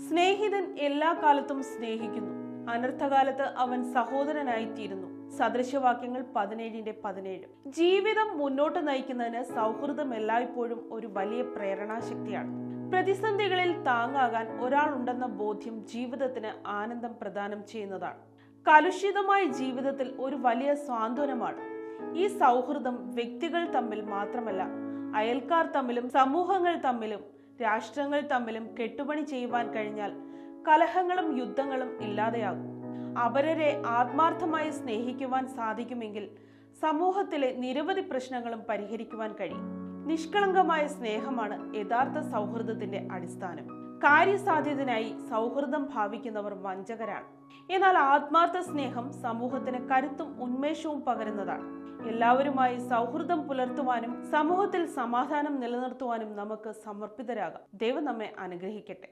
സ്നേഹിതൻ എല്ലാ കാലത്തും സ്നേഹിക്കുന്നു, അനർത്ഥകാലത്ത് അവൻ സഹോദരനായിത്തീരുന്നു. സദൃശവാക്യങ്ങൾ 17:17. ജീവിതം മുന്നോട്ട് നയിക്കുന്നതിന് സൗഹൃദം എല്ലായ്പ്പോഴും ഒരു വലിയ പ്രേരണാശക്തിയാണ്. പ്രതിസന്ധികളിൽ താങ്ങാകാൻ ഒരാളുണ്ടെന്ന ബോധ്യം ജീവിതത്തിന് ആനന്ദം പ്രദാനം ചെയ്യുന്നതാണ്. കലുഷിതമായ ജീവിതത്തിൽ ഒരു വലിയ സാന്ത്വനമാണ്. ഈ സൗഹൃദം വ്യക്തികൾ തമ്മിൽ മാത്രമല്ല, അയൽക്കാർ തമ്മിലും സമൂഹങ്ങൾ തമ്മിലും രാഷ്ട്രങ്ങൾ തമ്മിലും കെട്ടുപണി ചെയ്യുവാൻ കഴിഞ്ഞാൽ കലഹങ്ങളും യുദ്ധങ്ങളും ഇല്ലാതെയാകും. അവരെ ആത്മാർത്ഥമായി സ്നേഹിക്കുവാൻ സാധിക്കുമെങ്കിൽ സമൂഹത്തിലെ നിരവധി പ്രശ്നങ്ങളും പരിഹരിക്കുവാൻ കഴിയും. നിഷ്കളങ്കമായ സ്നേഹമാണ് യഥാർത്ഥ സൗഹൃദത്തിന്റെ അടിസ്ഥാനം. കാര്യസാധ്യതനായി സൗഹൃദം ഭാവിക്കുന്നവർ വഞ്ചകരാണ്. എന്നാൽ ആത്മാർത്ഥ സ്നേഹം സമൂഹത്തിന് കരുത്തും ഉന്മേഷവും പകരുന്നതാണ്. എല്ലാവരുമായി സൗഹൃദം പുലർത്തുവാനും സമൂഹത്തിൽ സമാധാനം നിലനിർത്തുവാനും നമുക്ക് സമർപ്പിതരാകാം. ദൈവം നമ്മെ അനുഗ്രഹിക്കട്ടെ.